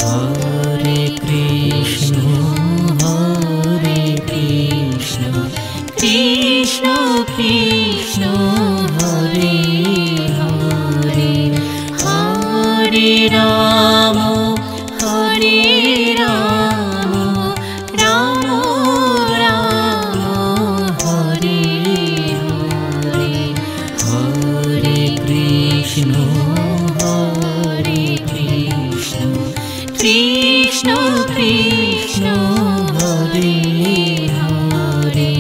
Hare Krishna Krishna Krishna Hare Hare Hare Ram Ram Ram Hare Hare Hare Krishna Krishna Krishna Hare Hare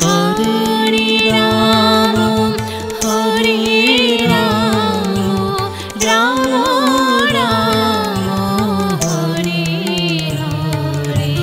Hare Ram Ram Ram Hare Hare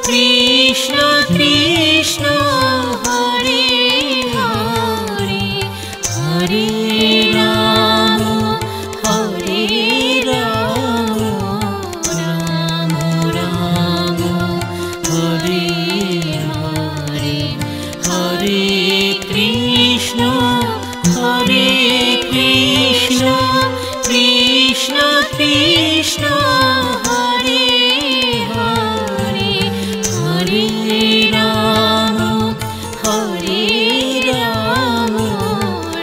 Krishna Krishna Hare Hare Hare Ram Ram Ram Hare Hare Hare Krishna Krishna Krishna Hare Hare Hare Ram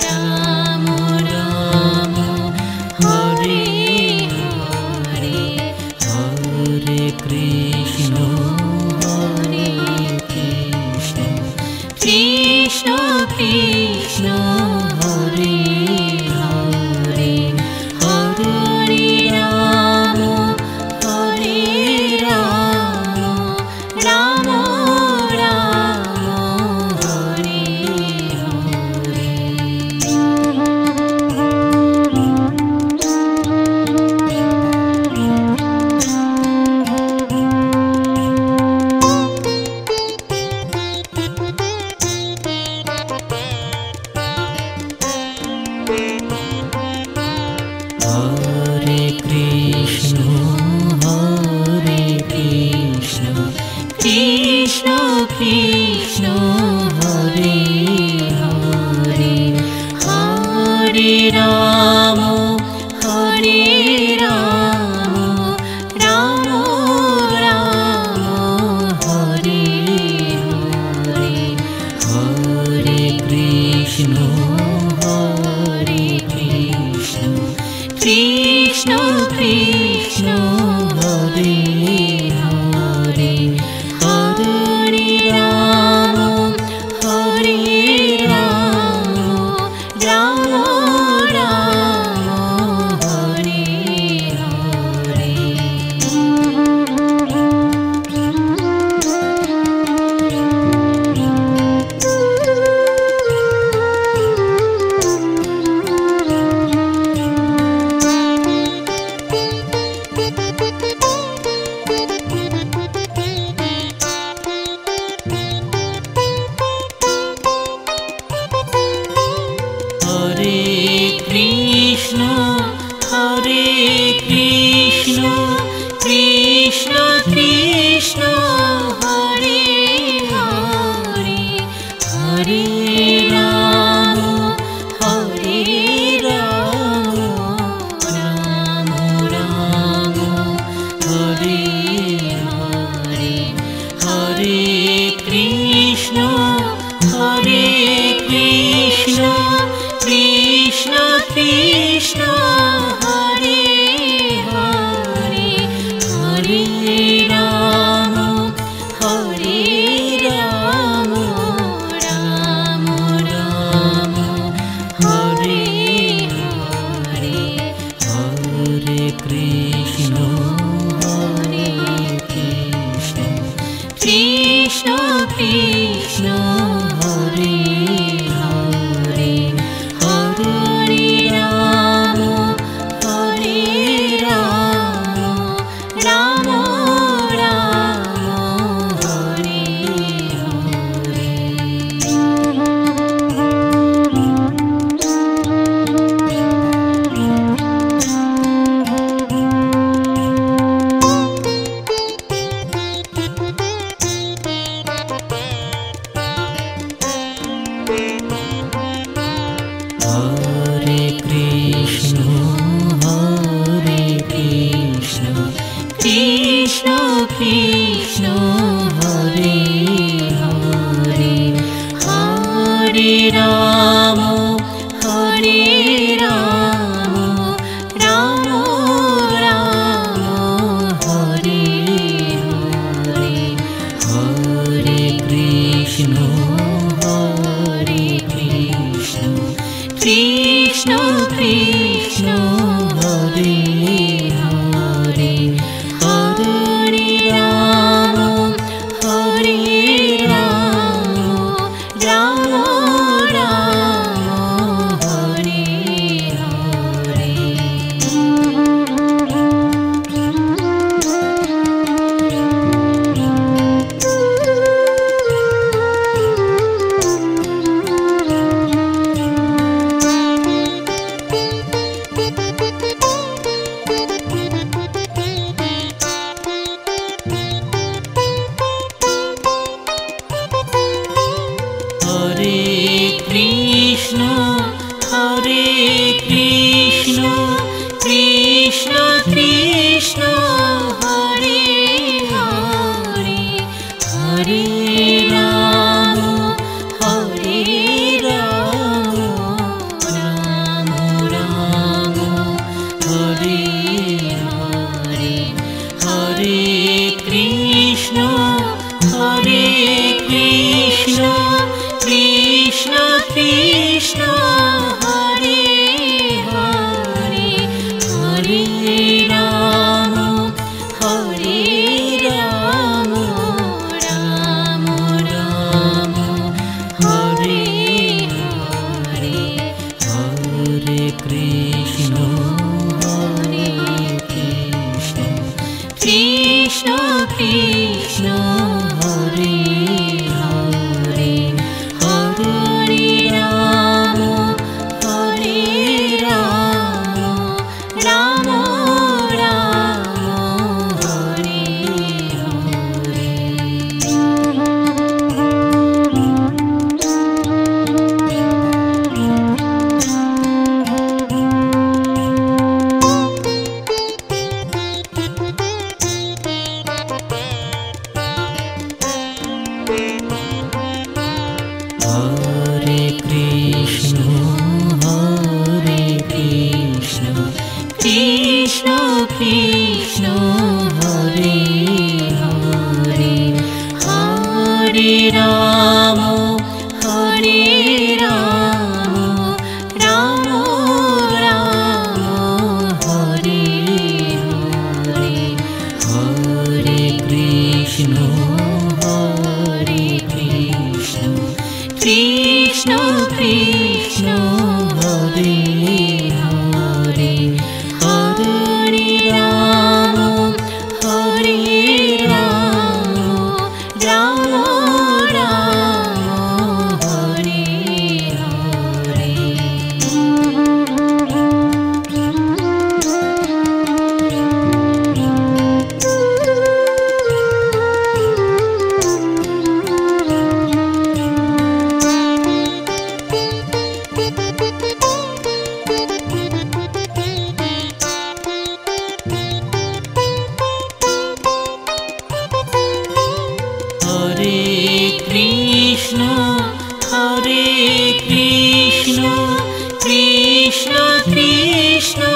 Ram Ram Hare Hare Hare Krishna Krishna Krishna Hare Hare Hare Ram Ram Ram Hare Hare Hare Krishna Krishna Krishna Hare Hare Hare Ram Ram Ram Hare Hare Hare Krishna Krishna Krishna Hare Hare Hare Ram Ram Ram Hare Hare Krishna Krishna Hare Hare Hare Ram Ram Ram Hare Hare Hare Krishna Krishna Krishna Hare Hare Hare Ram Krishna Hare Hare Hare Rama Hare Rama Rama Rama Hare Hare Hare Krishna Hare Krishna Krishna Krishna Hare Hare Hare Rama Hare Rama Rama Rama Hare Hare Krishna Hare Krishna Krishna Krishna Hare Hare Hare Rama Hare Rama Rama Rama Hare Hare Hare Krishna Hare Krishna Krishna Krishna Hare Hare Hare Rama Hare Rama Rama Rama Hare Hare Krishna Hare Krishna Krishna Krishna Hare Hare Hare Rama Hare Rama Rama Rama Hare Hare Hare Krishna Hare Krishna Krishna Krishna Hare Hare Hare Rama Hare Rama Rama Rama Hare Hare Krishna Hare Krishna Krishna Krishna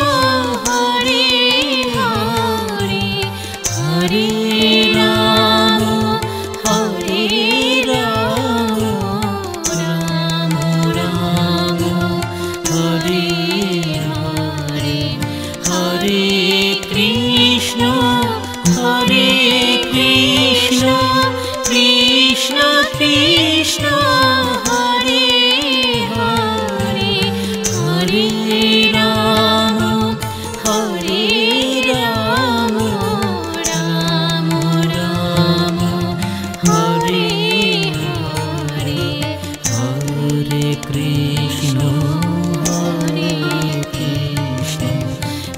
Hare Hare Hare Rama Hare Rama Rama Rama Hare Hare Hare Krishna Hare Krishna Krishna Krishna Hare Hare Hare Rama Hare Rama Rama Rama Hare Hare Hare Krishna Hare Krishna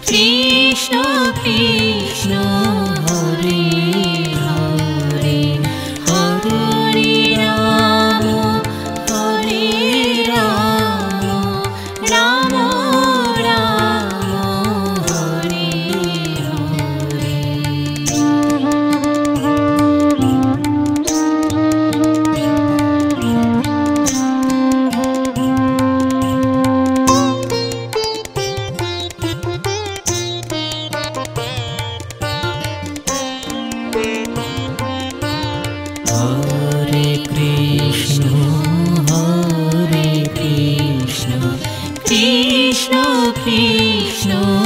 Krishna Krishna Hare Hare Hare Rama Hare Rama Rama Rama Hare Hare Hare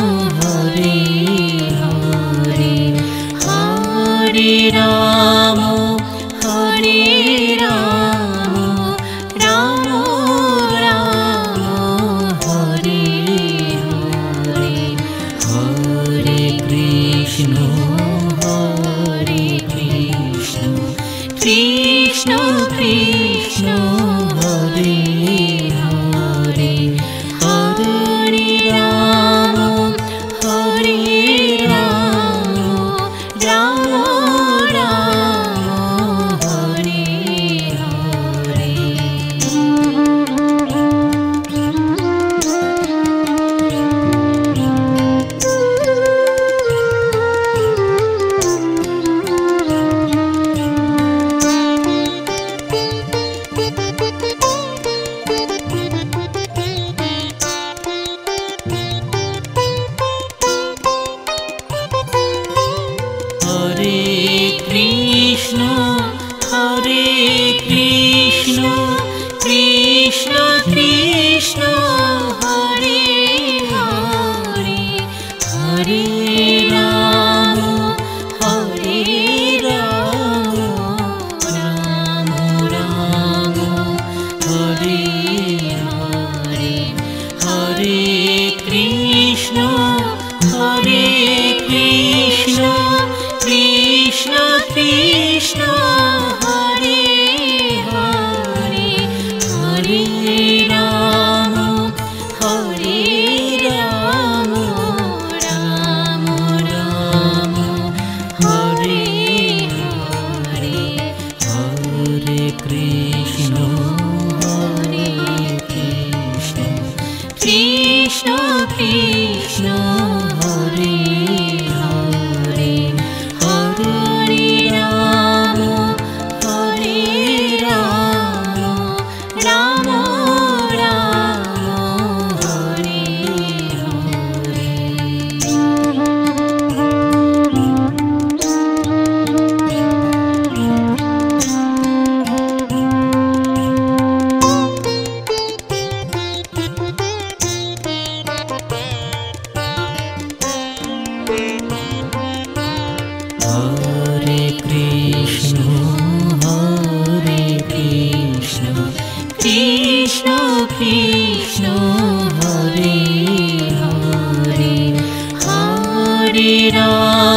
Rama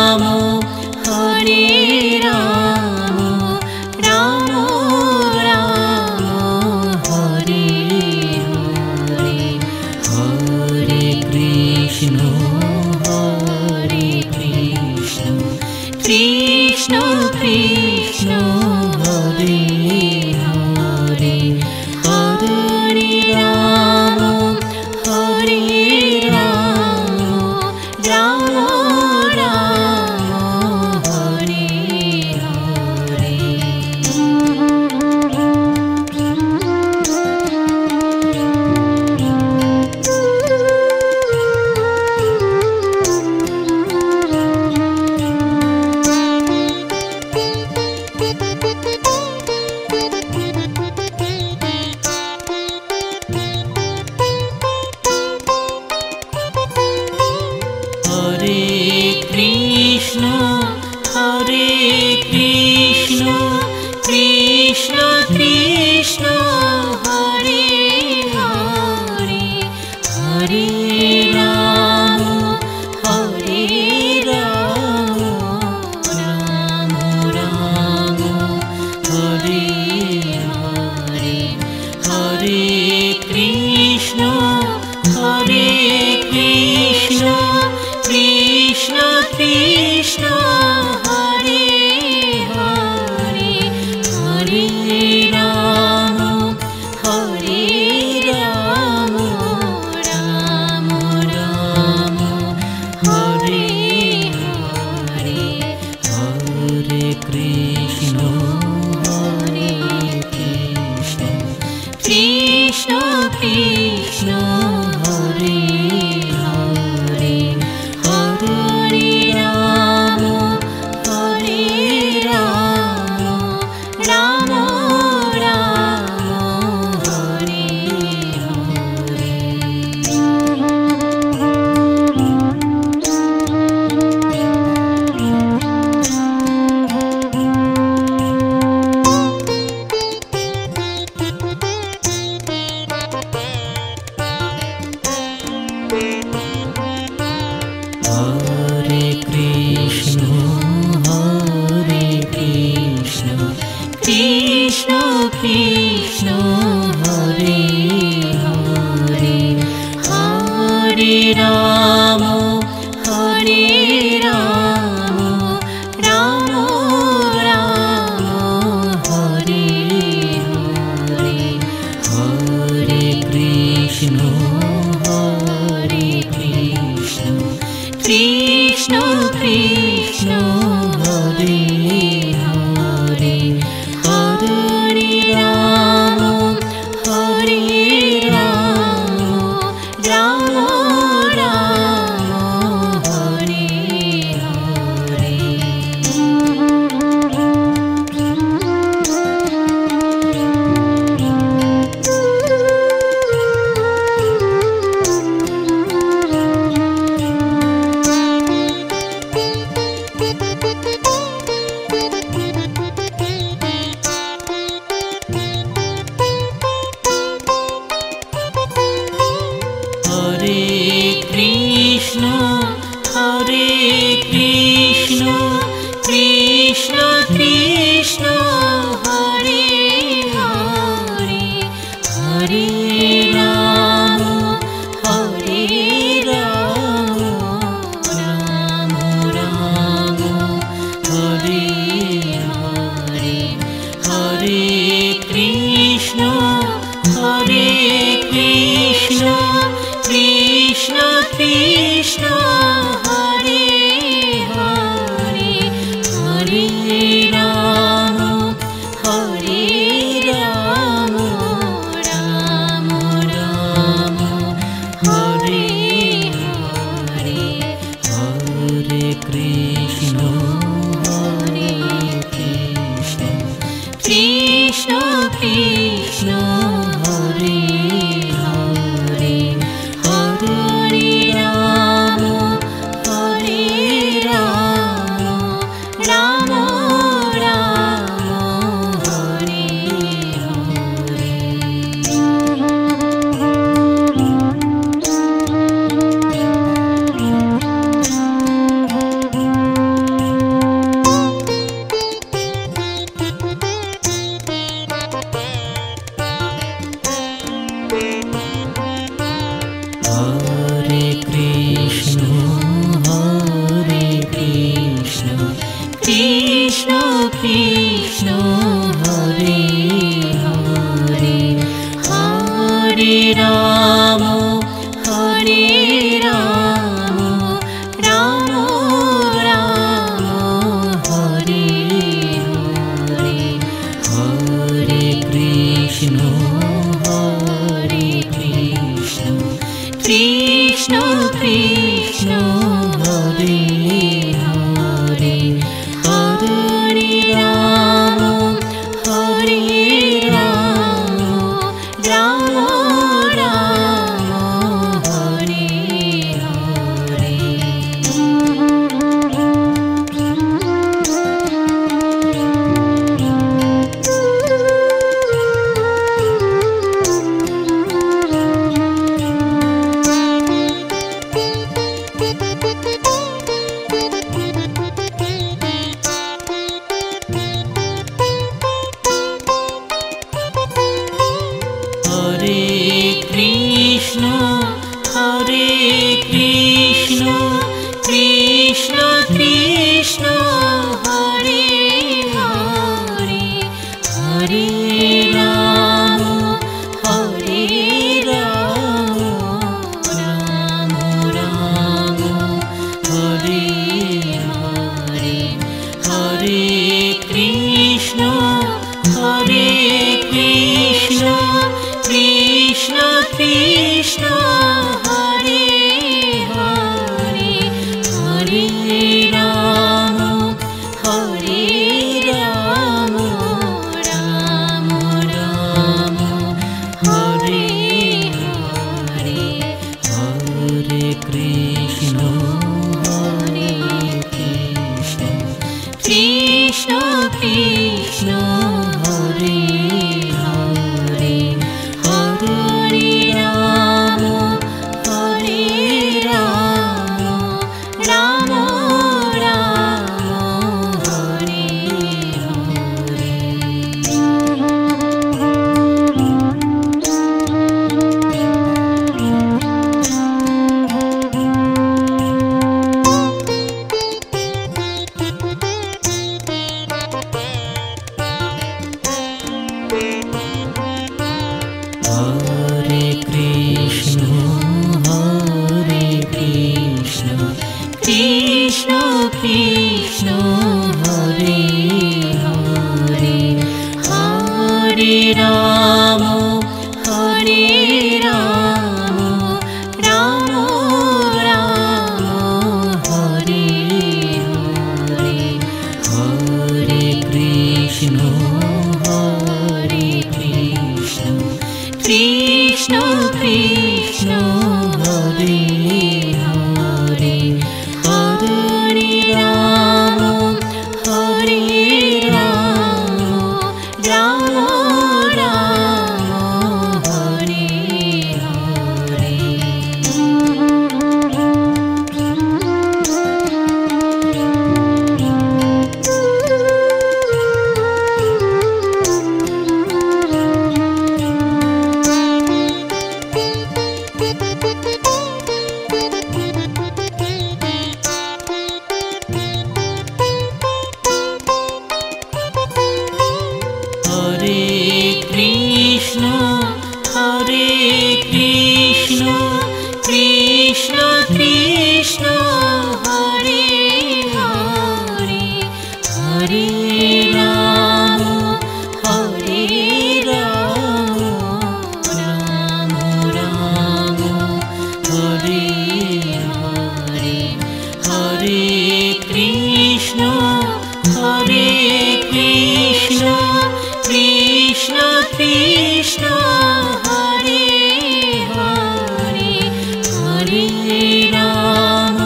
Hare Krishna, Krishna Krishna, Hare Hare, Hare Rama, Hare Rama, Rama Rama, Hare Hare, Hare Krishna, Krishna Krishna, Hare Hare, Hare Rama, Hare Rama, Rama Rama, Hare Hare. Krishna Krishna, Hare Hare, Hare Rama, Hare Rama, Rama Rama, Hare Hare, Hare Krishna, Krishna Krishna, Hare Hare, Hare Rama, Hare Rama, Rama Rama, Hare Hare, Hare Krishna, Krishna Krishna, Hare Hare, Hare Rama, Hare Rama, Rama Rama, Hare Hare Krishna, Krishna Krishna, Hare Hare, Hare Rama, Hare Rama, Rama Rama, Hare Hare, Hare Krishna, Krishna Krishna, Hare Hare, Hare Rama, Hare Rama, Rama Rama, Hare Hare. Krishna Krishna, Hare Hare, Hare Rama, Hare Rama, Rama Rama, Hare Hare, Hare Krishna, Krishna Krishna, Hare Hare, Hare Rama, Krishna Krishna Hare Hare Hare Ram Hare Ram Ram Ram Hare Hare Hare Krishna Krishna Krishna Hare Hare Hare Ram Ram Ram Hare Hare Krishna Krishna Hare Hare Hare Ram Ram Ram Hare Hare Hare Krishna Krishna Krishna Hare Hare Hare Ram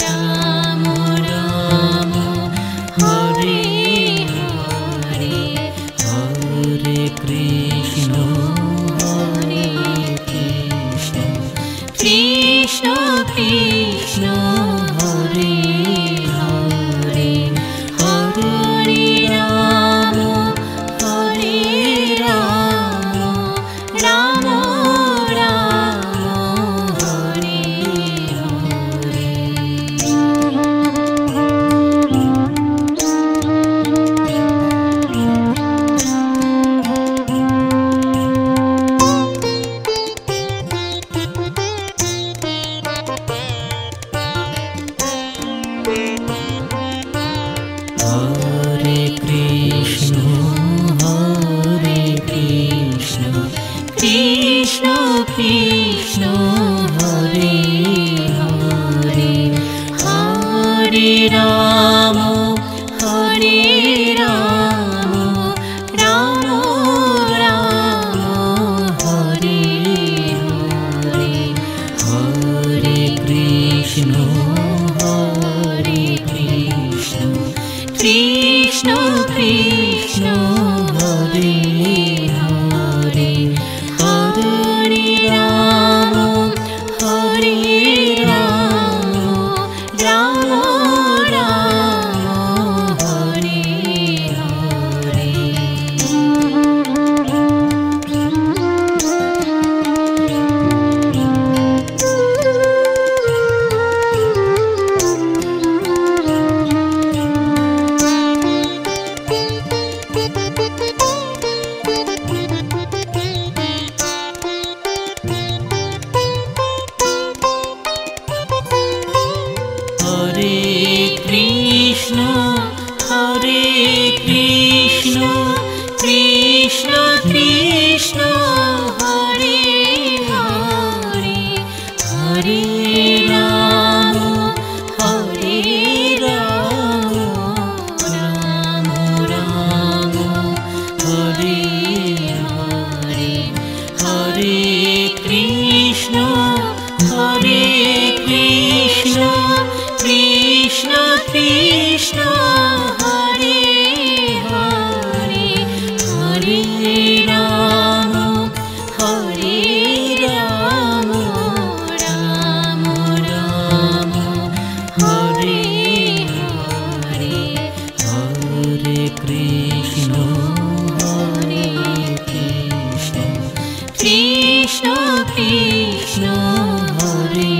Ram Ram Hare Hare Hare Krishna Krishna Krishna Hare Hare Hare Ram Ram Ram Hare Hare Hare Krishna Krishna Krishna Hare Hare Hare Ram Ram Ram Hare Hare Hare Krishna Krishna Krishna Hare Hare Hare Ram Ram Ram Hare Hare Krishna Krishna Krishna Hare Hare Hare Ram Ram Ram Hare Hare Hare Krishna Krishna Krishna Hare Hare Hare Ram Ram Ram Hare Hare Hare Krishna Krishna Krishna Hare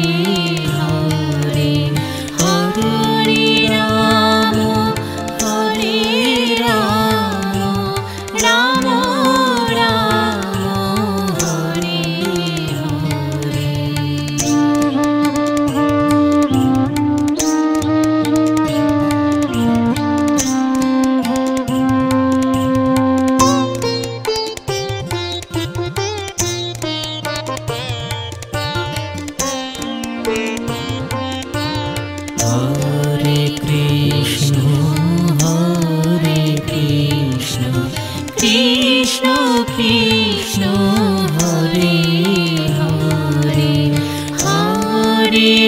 Hare Hare Ram Ram Ram Hare Hare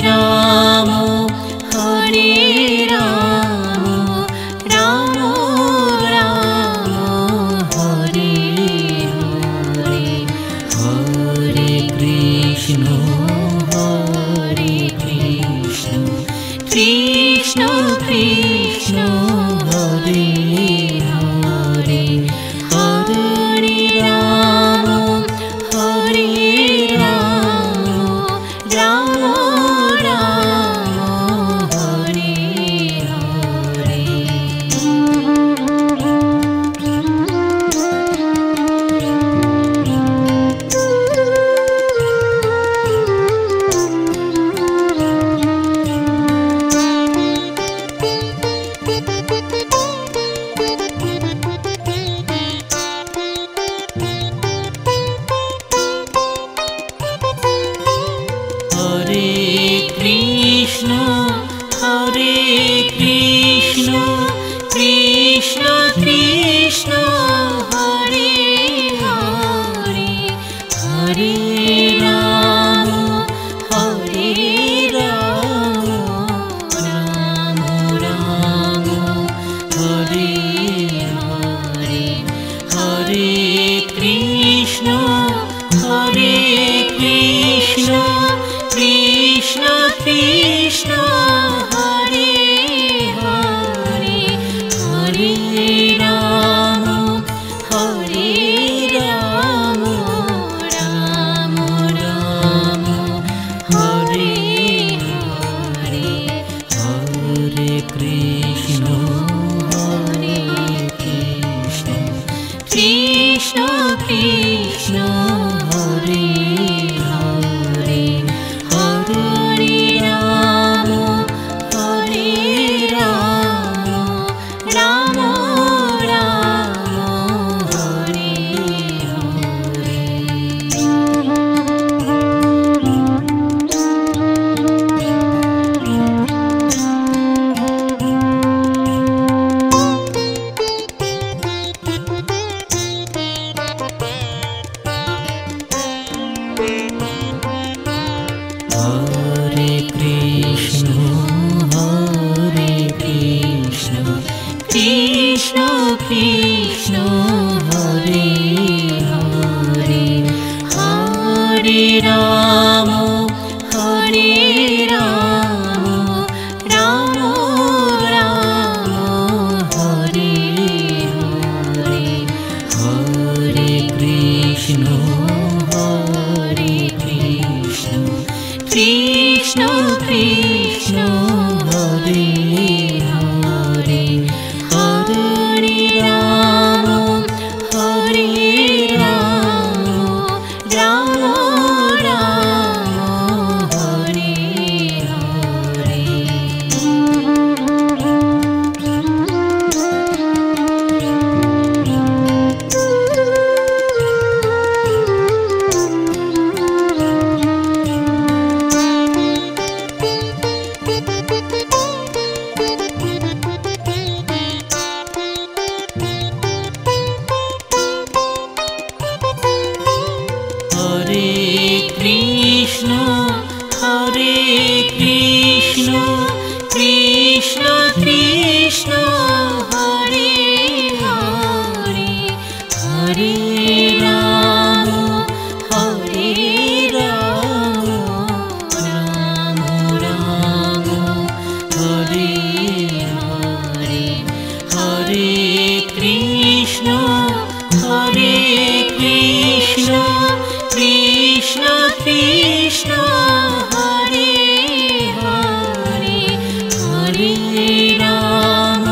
Ram Hare Ram Ram Ram Hare Hare Hare Krishna Krishna Krishna Hare Hare Hare Ram Ram Ram Hare Hare Krishna Krishna Hare Hare Hare Ram Ram Ram Hare Hare Hare Krishna Krishna Krishna Hare Hare Hare Ram Ram Ram Hare Hare Hare Krishna Krishna Krishna Hare Hare Hare Ram Ram Ram Hare Hare Hare Krishna Krishna Krishna Hare Hare Hare Ram Ram Ram Hare Hare Hare Krishna Krishna Krishna Hare Hare Hare Ram Ram Ram Hare Hare Krishna Krishna Krishna Hare Hare Hare Ram Ram Ram Hare Hare Hare Krishna Krishna Krishna Hare Hare Hare Ram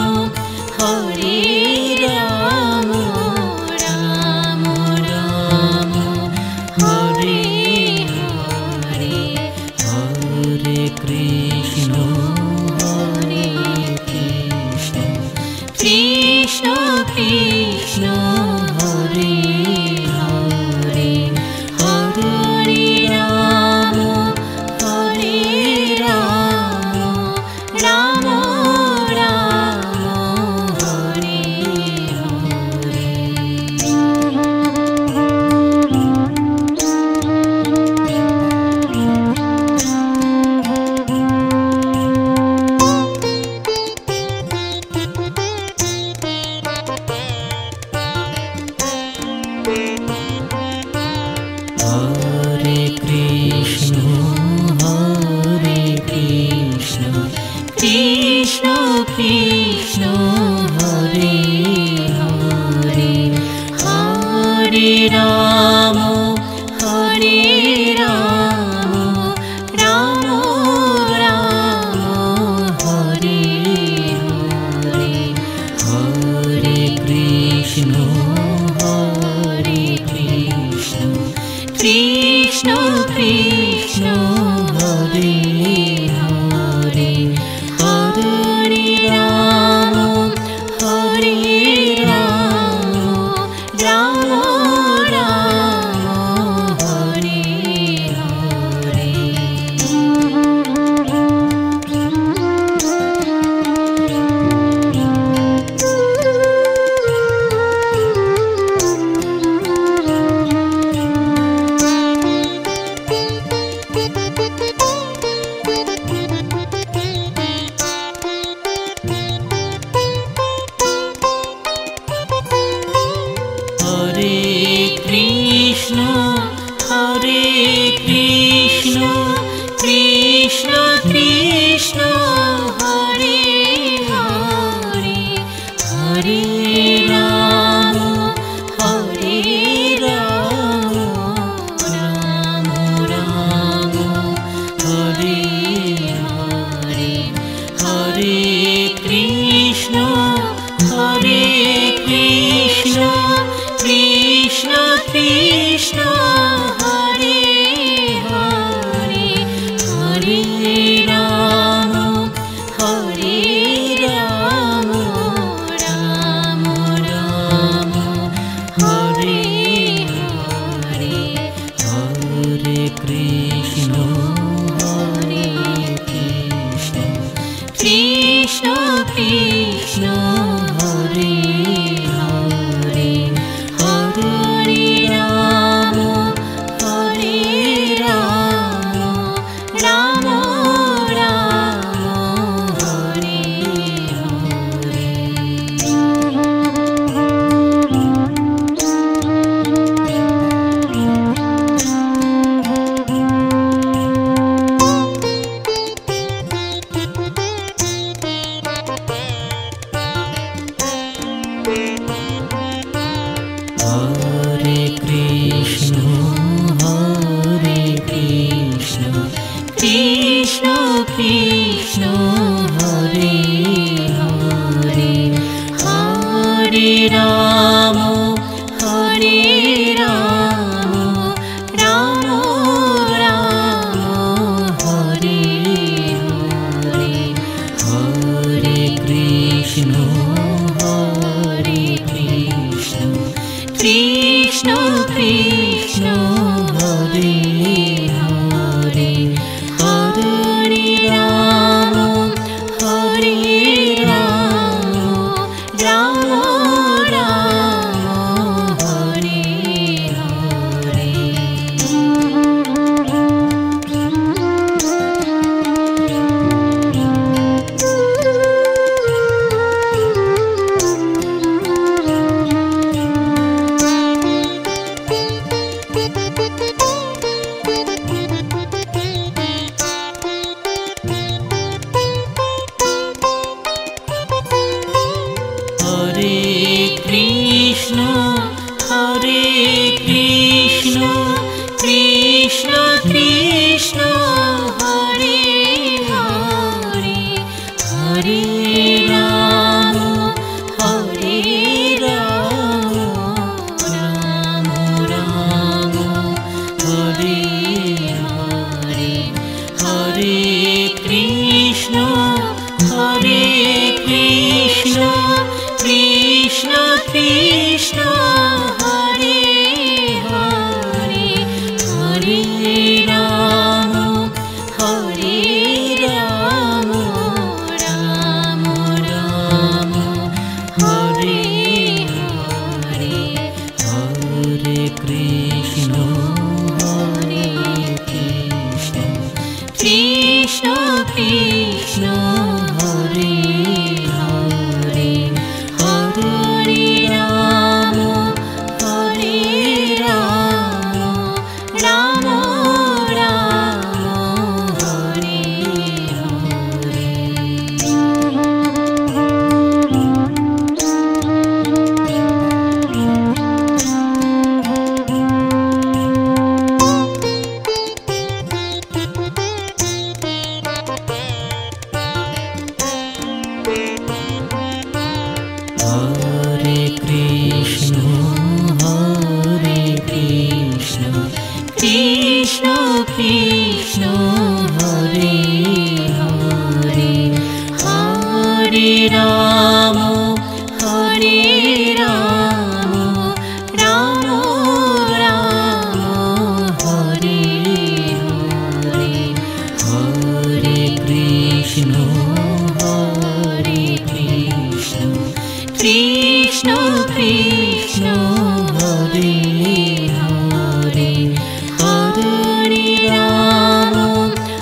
Hare Rama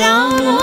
Rama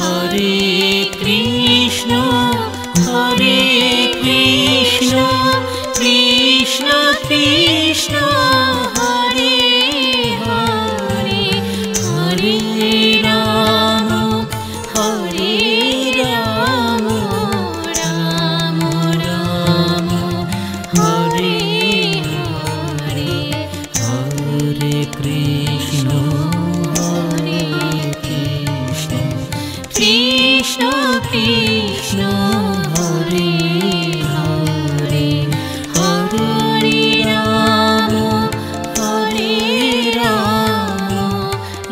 Hare Krishna, Krishna Krishna, Hare Hare, Hare Rama, Rama Rama, Hare Hare, Hare Krishna, Krishna Krishna, Hare Hare, Hare Rama,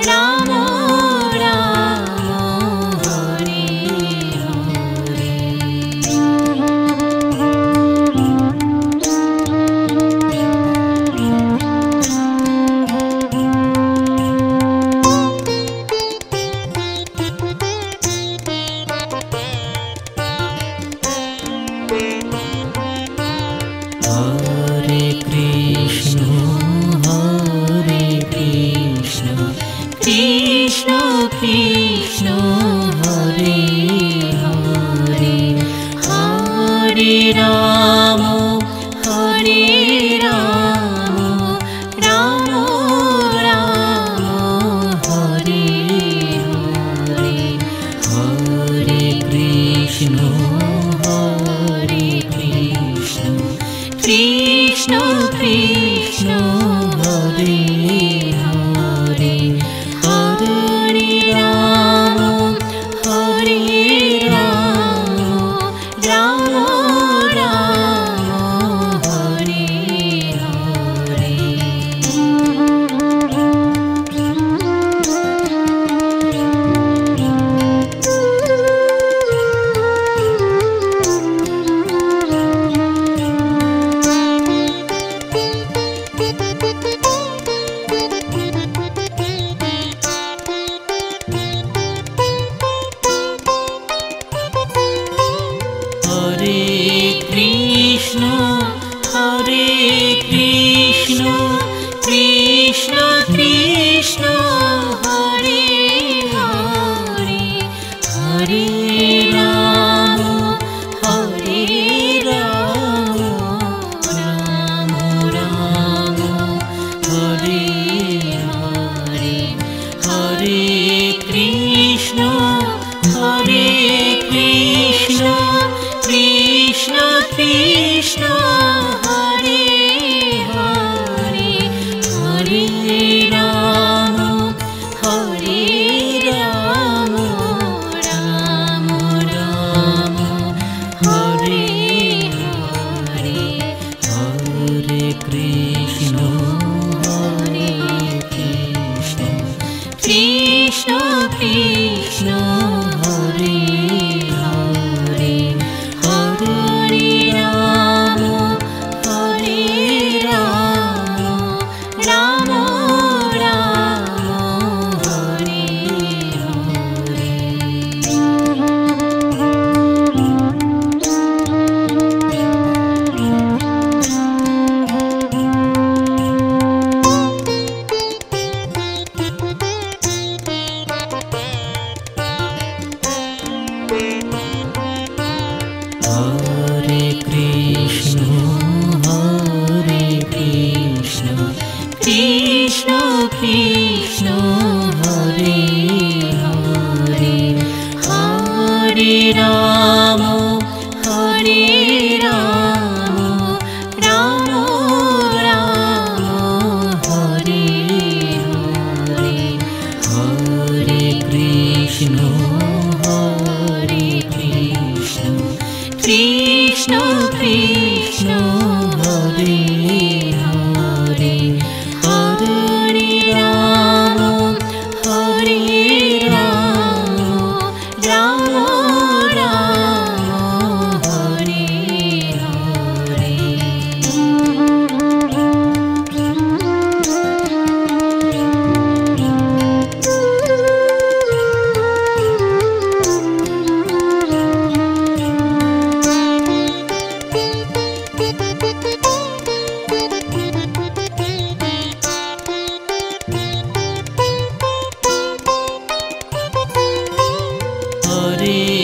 Rama Rama, Hare Hare Krishna, Krishna Krishna, Hare Hare, Hare Rama, Rama Rama, Hare Hare, Hare Krishna, Krishna Krishna, Hare Hare, Hare Rama, Rama Rama, Hare Hare. Hare Krishna, Krishna Krishna, Hare Hare, Hare Rama, Rama Rama, Hare Hare, Hare Krishna, Krishna Krishna, Hare Hare, Hare Rama, Rama Rama, Hare Hare, Hare Krishna, Krishna Krishna, Hare Hare, Hare Rama, Rama Rama, Hare Hare Krishna, Krishna Krishna, Hare Hare, Hare Rama, Rama Rama, Hare Hare, Hare Krishna, Krishna Krishna, Hare Hare, Hare Rama, Rama Hare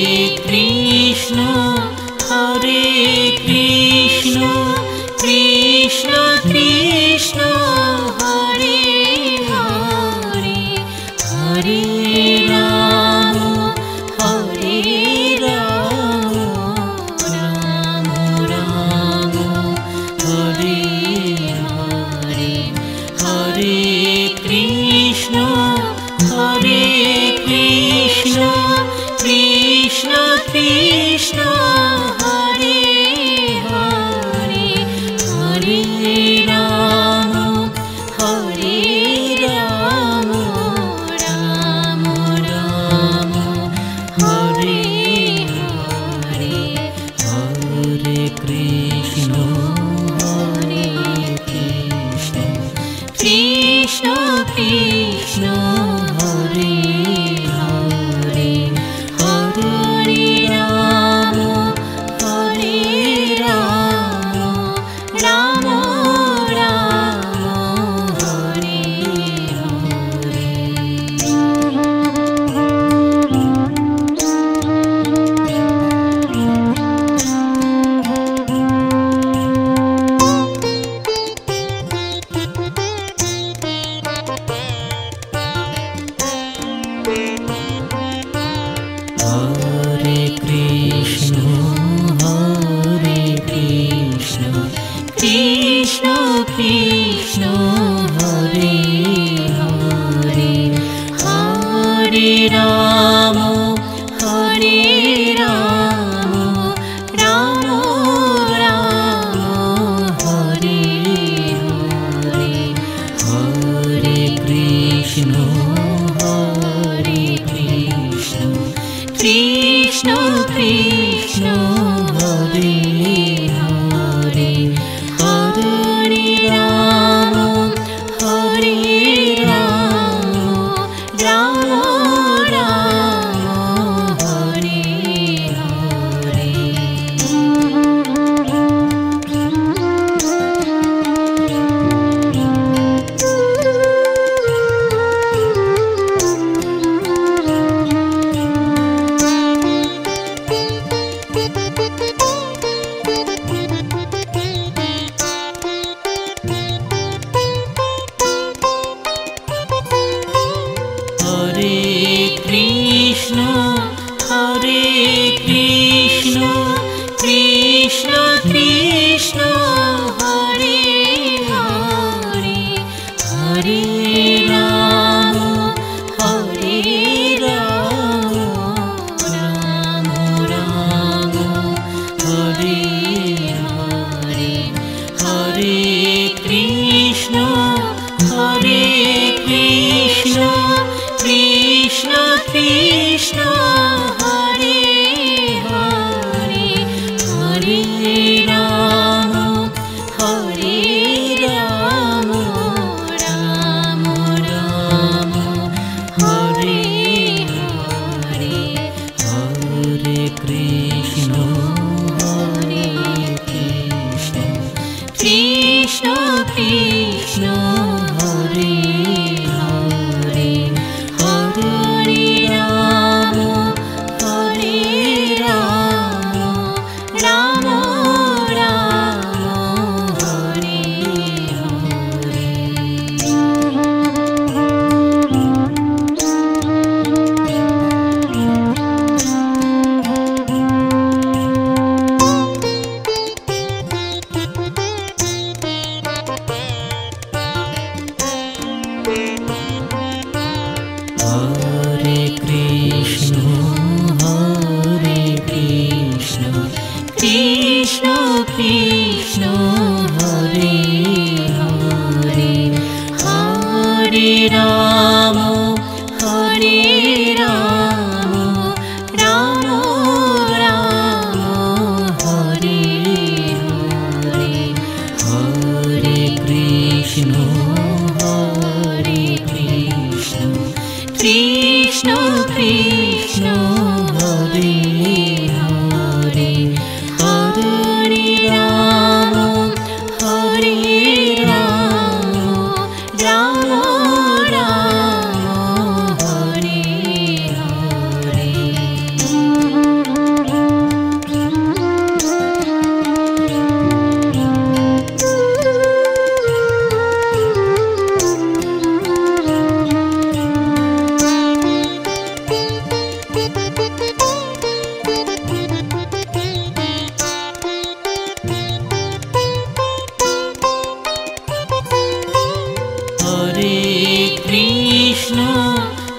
Rama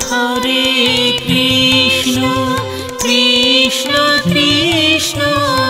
Hare Krishna, Krishna Krishna